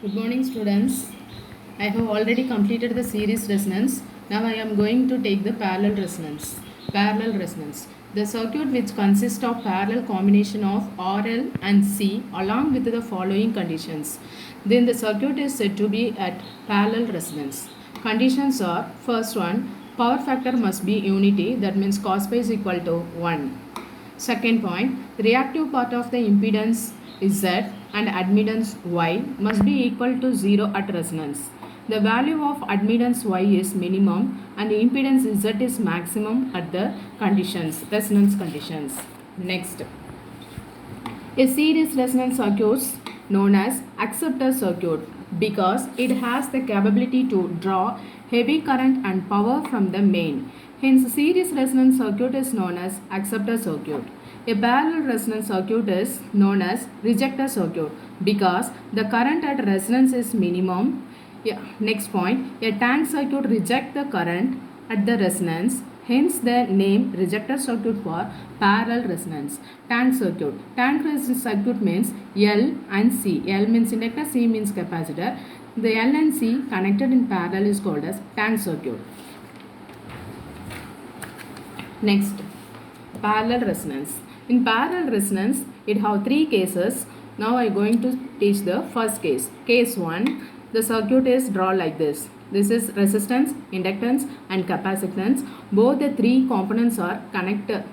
Good morning, students. I have already completed the series resonance. Now I am going to take the parallel resonance. Parallel resonance. The circuit which consists of parallel combination of RL and C along with the following conditions. Then the circuit is said to be at parallel resonance. Conditions are: first one, power factor must be unity, that means cos pi is equal to 1. Second point, the reactive part of the impedance Z and admittance Y must be equal to 0 at resonance. The value of admittance Y is minimum and the impedance Z is maximum at the resonance conditions. Next, a series resonance circuit is known as acceptor circuit because it has the capability to draw heavy current and power from the main. Hence, series resonance circuit is known as acceptor circuit. A parallel resonance circuit is known as rejector circuit because the current at resonance is minimum. Next point, a tank circuit rejects the current at the resonance. Hence the name rejector circuit for parallel resonance. Tank circuit. Tank resonance circuit means L and C. L means inductor, C means capacitor. The L and C connected in parallel is called as tank circuit. Next, parallel resonance. In parallel resonance, it have three cases. Now I am going to teach the first case. Case 1, the circuit is drawn like this. This is resistance, inductance and capacitance. Both the three components are connected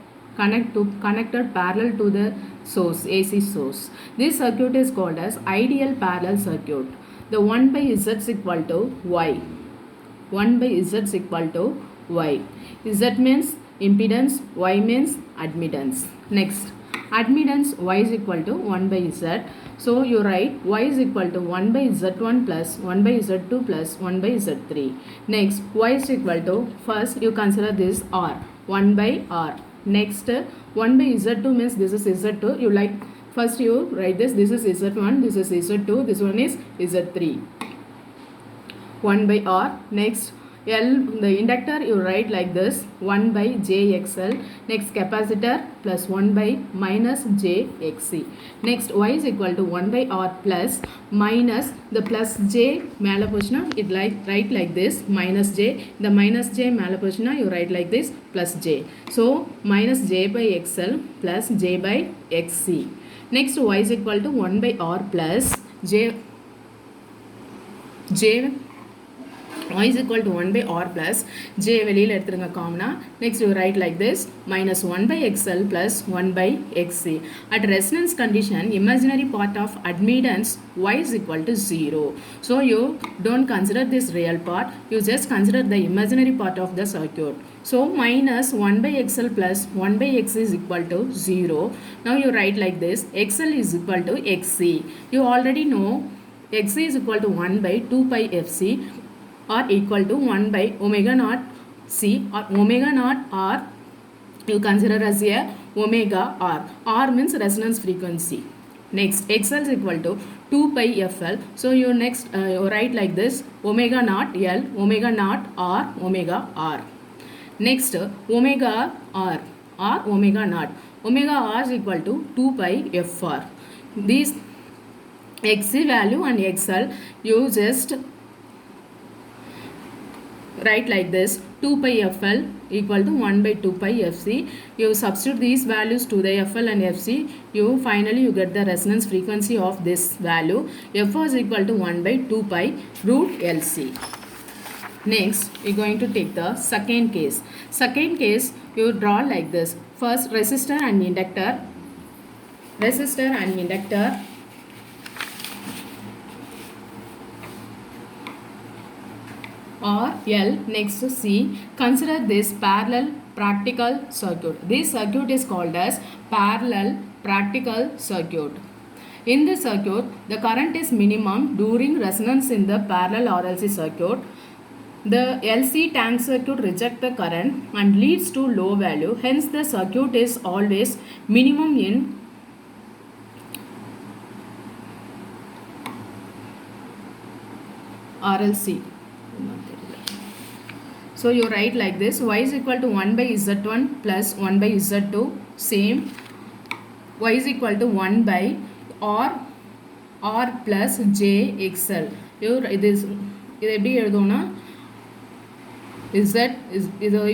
parallel to the source, AC source. This circuit is called as ideal parallel circuit. The 1 by Z is equal to Y. 1 by Z is equal to Y. Z means impedance, Y means admittance. Next, admittance Y is equal to 1 by Z. So you write Y is equal to 1 by Z1 plus 1 by Z2 plus 1 by Z3. Next, Y is equal to, first you consider this R, 1 by R. Next, 1 by Z2 means this is Z2. You like, first you write this is Z1, this is Z2, this one is Z3. 1 by R. Next, L, the inductor you write like this, 1 by JXL. Next, capacitor plus 1 by minus JXC. Next, Y is equal to 1 by R plus minus the plus J mala position, it write like this, minus J. The minus J mala position you write like this, plus J. So, minus J by XL plus J by XC. Next, Y is equal to 1 by R plus Y is equal to 1 by R plus J வெளியில் எடுத்துருங்க காமனா. Next you write like this, minus 1 by XL plus 1 by XC. At resonance condition, imaginary part of admittance Y is equal to 0. So you don't consider this real part, you just consider the imaginary part of the circuit. So minus 1 by XL plus 1 by XC is equal to 0. Now you write like this, XL is equal to XC. You already know XC is equal to 1 by 2 pi FC or equal to 1 by omega naught C or omega naught R you consider as a omega R. R means resonance frequency. Next, XL is equal to 2 pi FL. So you next you write like this, omega naught L, omega naught R, omega R. Next, omega R or omega naught. Omega R is equal to 2 pi FR. These XC value and XL you just write like this, 2 pi FL equal to 1 by 2 pi FC. You substitute these values to the FL and FC. Finally you get the resonance frequency of this value. FR is equal to 1 by 2 pi root LC. Next, we are going to take the second case. Second case, you draw like this. First, resistor and inductor. Resistor and inductor. Or L next to C. Consider this parallel practical circuit. This circuit is called as parallel practical circuit. In this circuit, the current is minimum during resonance in the parallel RLC circuit. The LC tank circuit rejects the current and leads to low value. Hence, the circuit is always minimum in RLC. So you write like this, Y is equal to 1 by Z1 plus 1 by Z2, same. Y is equal to 1 by R r plus jxl. இது எப்படி எழுதுவோம்னா z is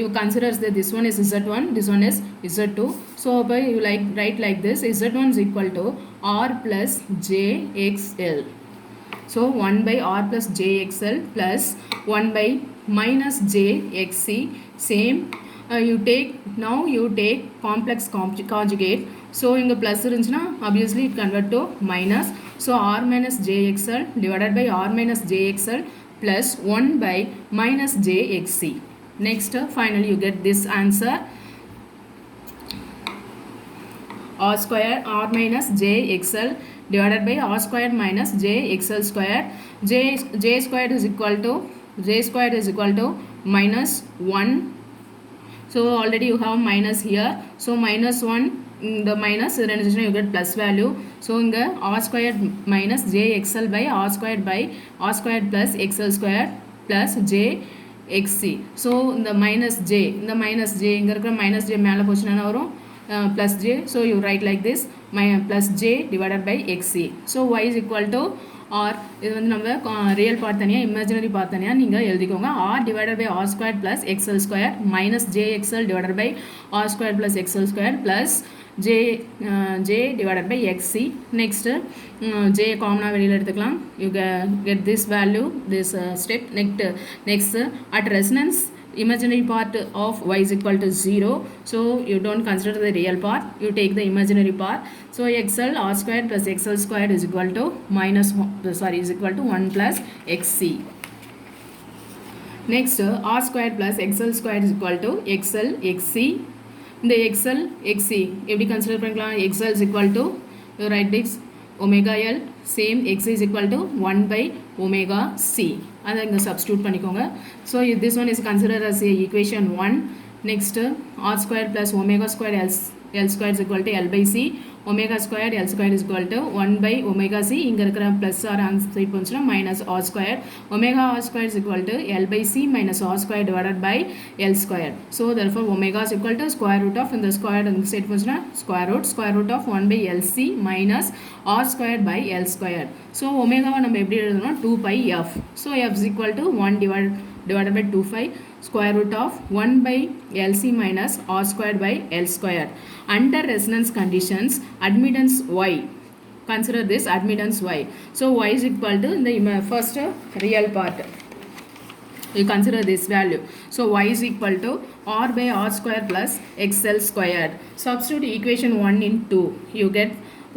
you consider that this one is z1, this one is z2. So by you write like this, z1 is equal to r plus jxl. So 1 by r plus jxl plus 1 by minus jxc. Same you take complex conjugate. So இங்க plus இருந்துச்சுனா obviously it convert to minus. So r minus jxl divided by r minus jxl plus 1 by minus jxc. Next finally you get this answer, r square r minus jxl divided by r square minus jxl square. J squared is equal to minus 1. So already you have minus here. So minus 1, the minus you get plus value. So inga r squared minus jxl by r squared plus xl squared plus jxc. So the minus j inga irukra minus j mela pochina varum plus j. So you write like this, plus j divided by xc. So y is equal to r. இது வந்து நம்ம real part தனியா imaginary part தனியா நீங்க எழுதிக்கோங்க. r divided by r squared plus xl squared minus jxl divided by r squared plus xl squared plus j divided by xc. Next j காமனா வெளியில எடுத்துக்கலாம். You get this value, this step. Next at resonance imaginary part of y is equal to 0. So you don't consider the real part, you take the imaginary part. So xl r squared plus xl squared is equal to is equal to 1 plus xc. Next r squared plus xl squared is equal to xl xc. இந்த xl xc எப்படி consider பண்ணிக்கலாம்? xl is equal to, you write this omega l, same x is equal to 1 by omega c. அதை இங்கே substitute பண்ணிக்கோங்க. So this one is considered as a equation 1. Next r squared plus omega squared l squared is equal to l by c. Omega squared l squared is equal to 1 by omega c. இங்க இருக்கிற plus r side போச்சுனா minus r squared. Omega r squared is equal to l by c minus r squared divided by l squared. So therefore omega is equal to square root of, in the squared side போச்சுனா square root of 1 by lc minus r squared by l squared. So omega நம்ம எப்படி எழுதணும்னா 2 pi f. So f is equal to 1 divided by 2 pi square root of 1 by lc minus r squared by l squared. Under resonance conditions, admittance y, consider this admittance y. So y is equal to the first real part, you consider this value. So y is equal to r by r squared plus xl squared. Substitute equation 1 in 2, you get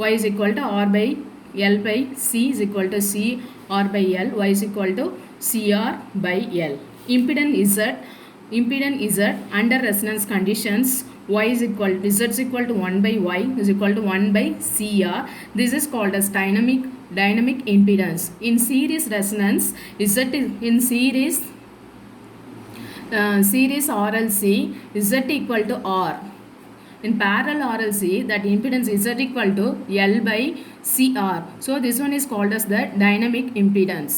y is equal to r by l by c is equal to c r by l, y is equal to cr by l. Impedance z under resonance conditions, y is equal to z is equal to 1 by y is equal to 1 by cr. This is called as dynamic impedance. In series resonance, z is in series RLC, z equal to r. In parallel RLC, that impedance is z equal to l by cr. So this one is called as the dynamic impedance.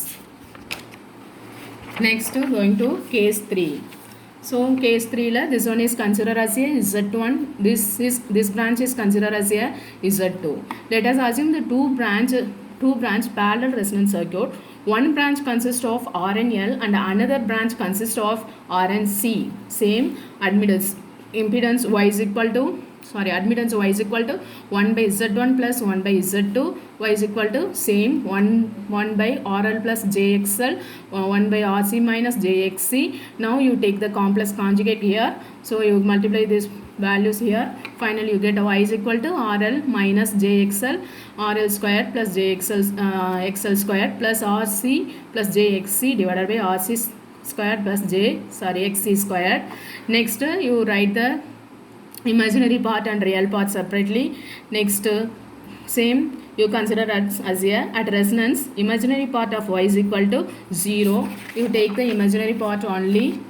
Next going to case 3. So case 3 la this one is considered as a z1, this branch is considered as a z2. Let us assume the two branch parallel resonance circuit. One branch consists of RNL and another branch consists of RNC. Same admittance y is equal to 1 by z1 plus 1 by z2. Y is equal to same 1 by RL plus jXL, 1 by RC minus jXC. Now you take the complex conjugate here. So you multiply these values here. Finally you get y is equal to RL minus jXL, RL squared plus jXL XL squared plus RC plus jXC divided by RC squared plus XC squared. Next you write the imaginary part and real part separately. Next same you consider as a at resonance imaginary part of y is equal to 0. You take the imaginary part only.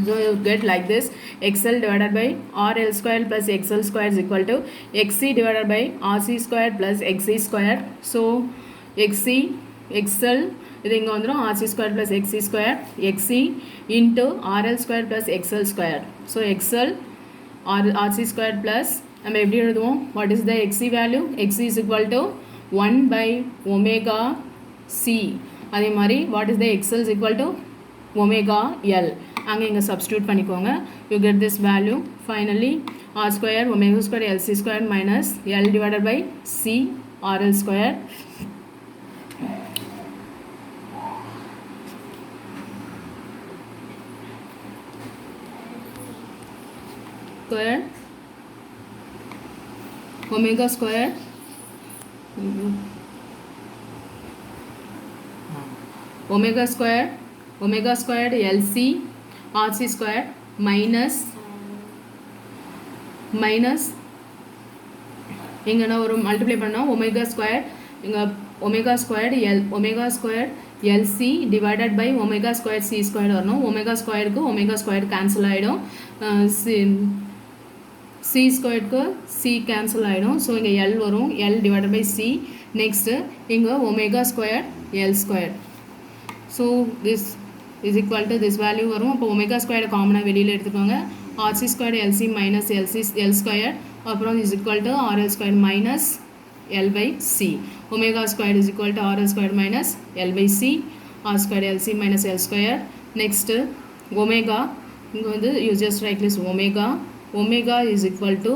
So you get like this, xl divided by rl squared plus xl squared is equal to xc divided by rc squared plus xc squared. So xc xl இது இங்கே வந்துடும் rc squared plus xc squared, xc into rl squared plus xl squared. So xl rc squared plus நம்ம எப்படி எழுதுவோம், what is the xc value? Xc is equal to 1 by omega c. அதே மாதிரி what is the xl is equal to omega l. அங்கே இங்கே substitute பண்ணிக்கோங்க. You get this value. Finally r square omega square lc square minus l divided by c rl square square omega square omega squared lc rc square minus இங்கே நான் ஒரு multiply பண்ணோம் omega squared இங்கே omega squared lc divided by omega squared c squared வரணும். omega squaredக்கு omega squared cancel ஆகிடும், c squaredக்கு c cancel ஆகிடும். So இங்கே l வரும், l divided by c. Next இங்கே omega squared l squared. So this is equal to this value வரும். அப்போ omega squared காமனாக வெளியில் எடுத்துக்கோங்க. rc squared lc minus l squared அப்புறம் is equal to rl squared minus l by c. omega squared is equal to rl squared minus l by c. r squared lc minus l squared. Next omega இங்கே வந்து you just write this omega is equal to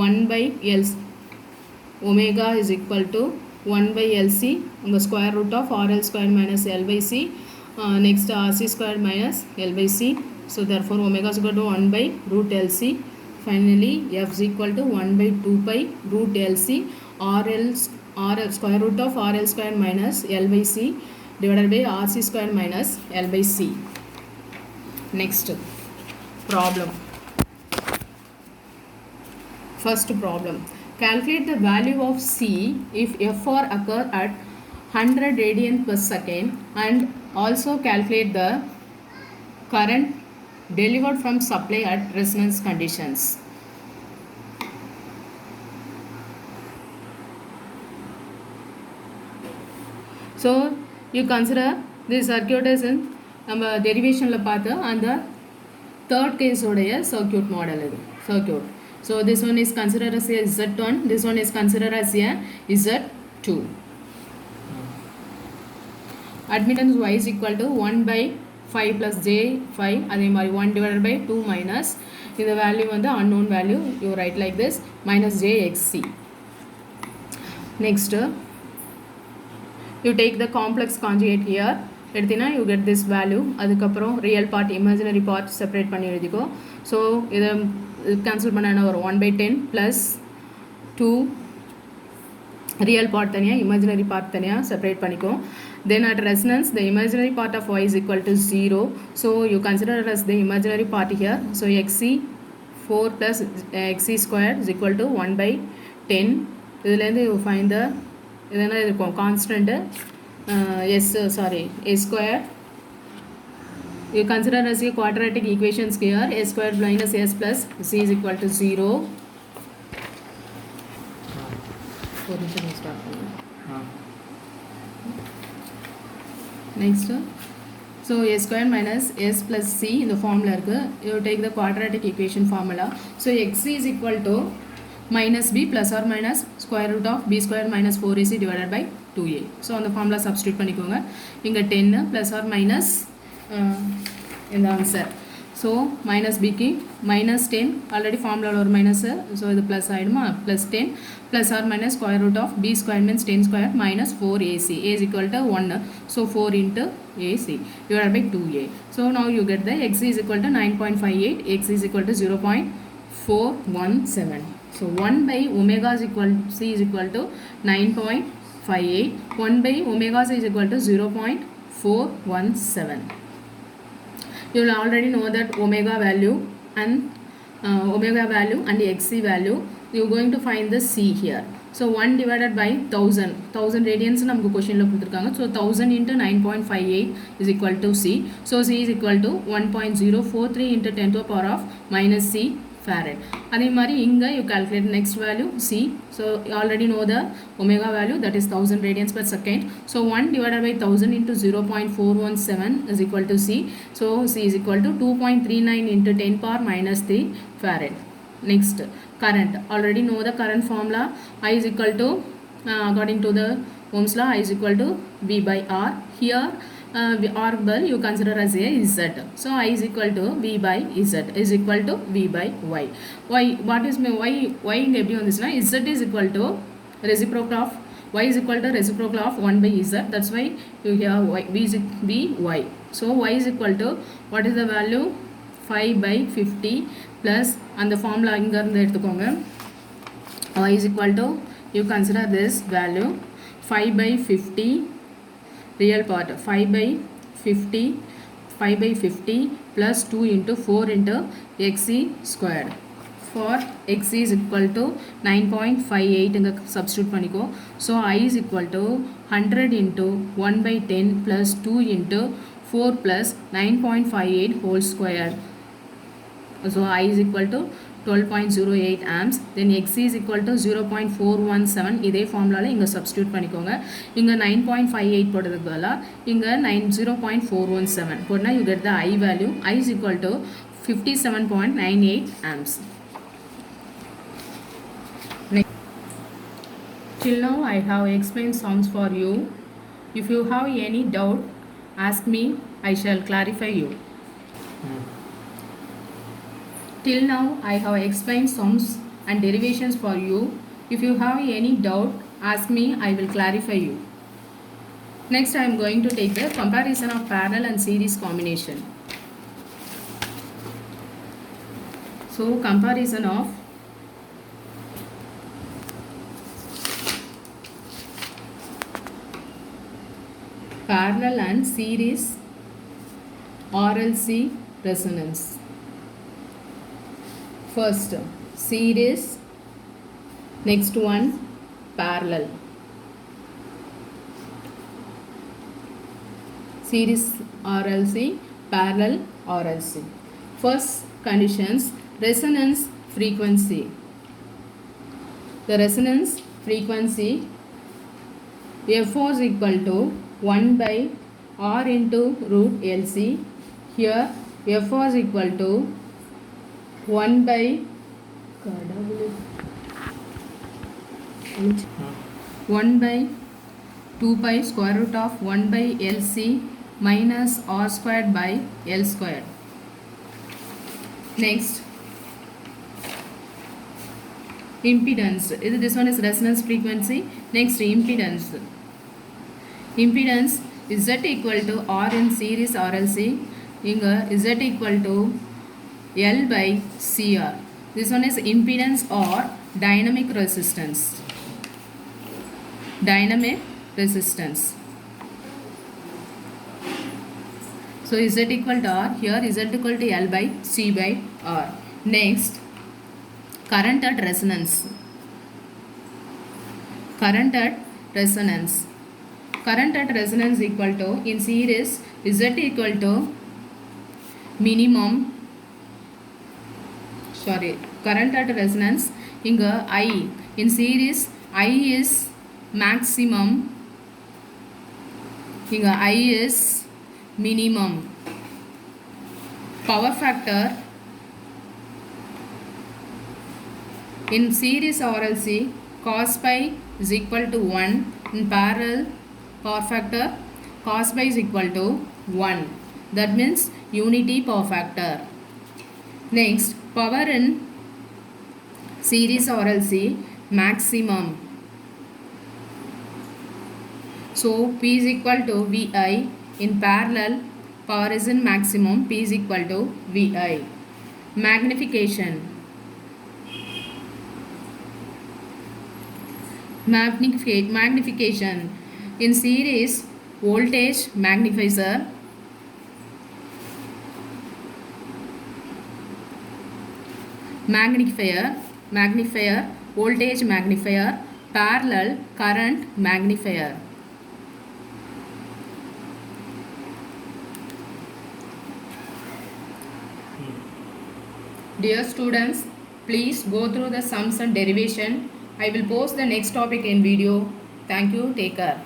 1 by l. omega is equal to 1 by lc the square root of rl squared minus l by c. Next rc squared minus l by c. So therefore omega is equal to 1 by root lc. Finally f is equal to 1 by 2 pi root lc rl square root of rl squared minus l by c divided by rc squared minus l by c. Next problem. First problem. Calculate the value of c if fr occur at 100 radian per second and also calculate the current delivered from supply at resonance conditions. So you consider this circuit is in நம்ம டெரிவேஷனில் பார்த்து அந்த third கேஸோடைய circuit model இது circuit. So this one is considered as a Z1, this one is considered as a Z2. Admittance y is equal to 1 by 5 plus j 5 அதே மாதிரி 1 divided by 2 minus இந்த value வந்து unknown value, you write like this minus j xc. Next you take the complex conjugate here எடுத்தினா you get this value. அதுக்கப்புறம் real part imaginary part separate பண்ணி எழுதிக்கோ. So இதை cancel பண்ண ஒரு 1 by 10 plus 2 real part தனியாக imaginary part தனியாக separate பண்ணிக்கோ. Then at resonance the imaginary part of y is equal to 0. So you consider it as the imaginary part here. So xc 4 plus xc squared is equal to 1 by 10. இதிலேருந்து you find the இதெல்லாம் இருக்கும் constant a square. You consider as a quadratic equations here. A squared minus s plus c is equal to 0. Next so a square minus s plus c in the formula you take the quadratic equation formula. So xc is equal to minus b plus or minus square root of b square minus 4ac divided by 2a. So on the formula substitute பண்ணிக்கோங்க. இங்க 10 plus or minus in the answer. So minus b க்கு minus 10 already formula ஒரு minus, so இது plus ஆயிடுமா plus 10 plus or minus square root of b square means 10 square minus 4ac. a is equal to 1, so 4 into ac divided by 2a. So now you get the x is equal to 9.58, x is equal to 0.417. So 1 by omega is equal c is equal to 9.58. 1 by omega c is equal to 0.417. You will already know that omega value and xc value. You are going to find the c here. So 1 divided by 1000 radians நமக்கு கொஸ்டின்ல கொடுத்திருக்காங்க. So 1000 into 9.58 is equal to c. So c is equal to 1.043 into 10 to the power of minus c farad. அதே மாதிரி இங்க you calculate next value c. So you already know the omega value, that is 1000 radians per second. So 1 divided by 1000 into 0.417 is equal to c. So c is equal to 2.39 into 10 power minus 3 farad. Next current, already know the current formula. I is equal to according to the Ohm's law, I is equal to V by R. Here R ball you consider as a Z. So I is equal to V by Z is equal to V by Y. What is my Y in எப்படி வந்துச்சுனா Z is equal to reciprocal of Y is equal to reciprocal of 1 by Z. That's why you have Y, V Y. So Y is equal to what is the value 5 by 50 plus and the formula இங்க இருந்து எடுத்துக்கோங்க. Y is equal to you consider this value 5 by 50 real part 5 by 50 plus 2 into 4 into xc squared. For x is equal to 9.58 in the substitute paniko. So I is equal to 100 into 1 by 10 plus 2 into 4 plus 9.58 whole square. So I is equal to 12.08 amps. Then x is equal to 0.417. இதே ஃபார்முலால இங்க substitute பண்ணிக்கோங்க. இங்க 9.58 போடுறதுக்கு பதிலா இங்க 0.417 போடுனா you get the I value. I is equal to 57.98 amps. Till now I have explained sums for you. If you have any doubt, ask me. I shall clarify you. Till now I have explained sums and derivations for you. If you have any doubt, ask me. I will clarify you. Next I am going to take the comparison of parallel and series combination. So comparison of parallel and series RLC resonance. First series, next one parallel. Series RLC, parallel RLC. First conditions, resonance frequency. The resonance frequency F0 is equal to 1 by R into root LC. Here F0 is equal to 1 by 2 pi square root of 1 by LC minus R squared by L squared. Next impedance. This one is resonance frequency. Next impedance. Impedance is Z equal to R in series RLC. Inga Z equal to L by CR. This one is impedance or dynamic resistance. Dynamic resistance. So Z equal to R. Here Z equal to L by C by R. Next current at resonance. Current at resonance. Current at resonance equal to in series Z equal to minimum. Current at resonance inga I in series I is maximum, inga I is minimum. Power factor in series RLC cos pi is equal to 1. In parallel power factor cos pi is equal to 1. That means unity power factor. Next power in series RLC maximum. So P is equal to VI. In parallel power is in maximum. P is equal to VI. Magnification. Magnification in series voltage magnifier. Magnifier voltage magnifier, parallel current magnifier. Dear students, please go through the sums and derivation. I will post the next topic in video. Thank you. Take care.